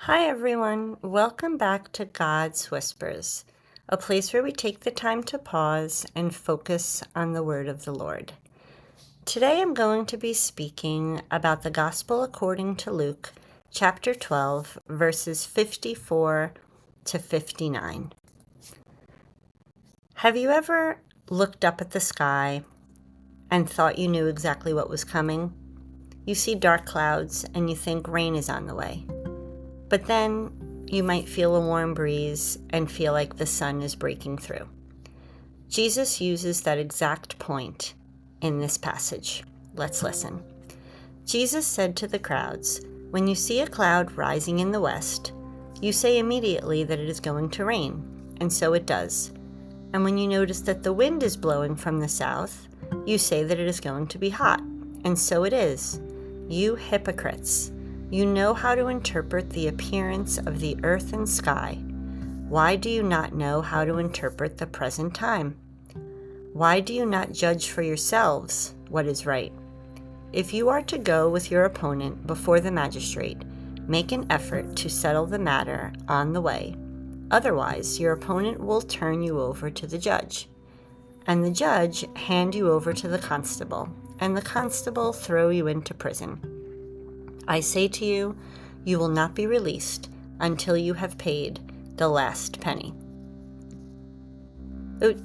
Hi, everyone. Welcome back to God's Whispers, a place where we take the time to pause and focus on the word of the Lord. Today I'm going to be speaking about the Gospel according to Luke, chapter 12, verses 54 to 59. Have you ever looked up at the sky and thought you knew exactly what was coming? You see dark clouds and you think rain is on the way. But then you might feel a warm breeze and feel like the sun is breaking through. Jesus uses that exact point in this passage. Let's listen. Jesus said to the crowds, "When you see a cloud rising in the west, you say immediately that it is going to rain, and so it does. And when you notice that the wind is blowing from the south, you say that it is going to be hot, and so it is. You hypocrites! You know how to interpret the appearance of the earth and sky. Why do you not know how to interpret the present time? Why do you not judge for yourselves what is right? If you are to go with your opponent before the magistrate, make an effort to settle the matter on the way. Otherwise, your opponent will turn you over to the judge, and the judge hand you over to the constable, and the constable throw you into prison. I say to you, you will not be released until you have paid the last penny."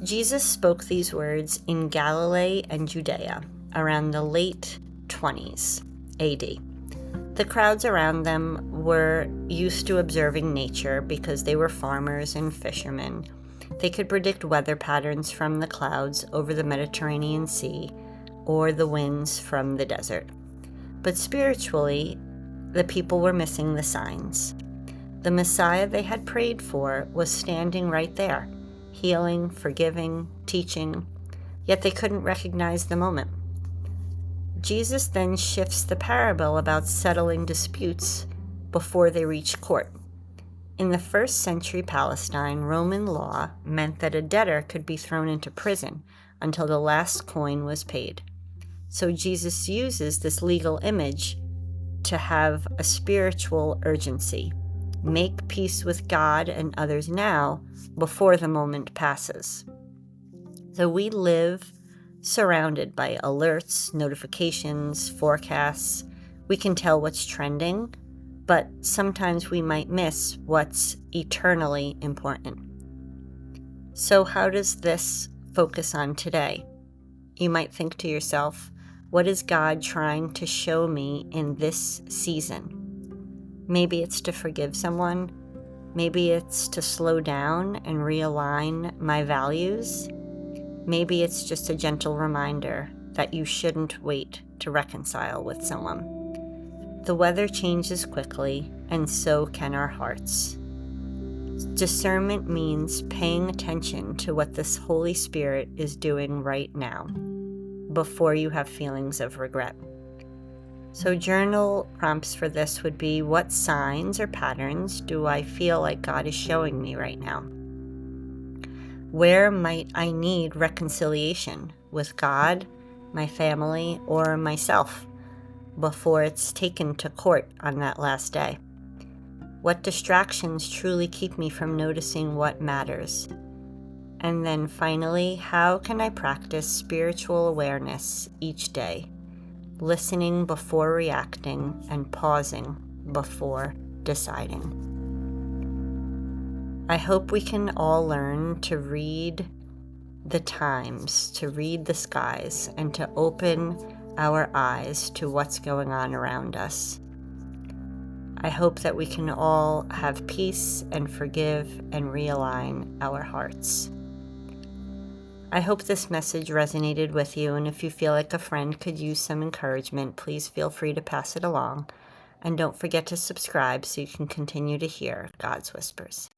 Jesus spoke these words in Galilee and Judea around the late 20s AD. The crowds around them were used to observing nature because they were farmers and fishermen. They could predict weather patterns from the clouds over the Mediterranean Sea or the winds from the desert. But spiritually, the people were missing the signs. The Messiah they had prayed for was standing right there, healing, forgiving, teaching, yet they couldn't recognize the moment. Jesus then shifts the parable about settling disputes before they reach court. In the first century Palestine, Roman law meant that a debtor could be thrown into prison until the last coin was paid. So Jesus uses this legal image to have a spiritual urgency. Make peace with God and others now before the moment passes. So we live surrounded by alerts, notifications, forecasts. We can tell what's trending, but sometimes we might miss what's eternally important. So how does this focus on today? You might think to yourself, what is God trying to show me in this season? Maybe it's to forgive someone. Maybe it's to slow down and realign my values. Maybe it's just a gentle reminder that you shouldn't wait to reconcile with someone. The weather changes quickly, and so can our hearts. Discernment means paying attention to what this Holy Spirit is doing right now, before you have feelings of regret. So journal prompts for this would be, what signs or patterns do I feel like God is showing me right now? Where might I need reconciliation with God, my family, or myself before it's taken to court on that last day? What distractions truly keep me from noticing what matters? And then finally, how can I practice spiritual awareness each day, listening before reacting and pausing before deciding? I hope we can all learn to read the times, to read the skies, and to open our eyes to what's going on around us. I hope that we can all have peace and forgive and realign our hearts. I hope this message resonated with you, and if you feel like a friend could use some encouragement, please feel free to pass it along. And don't forget to subscribe so you can continue to hear God's Whispers.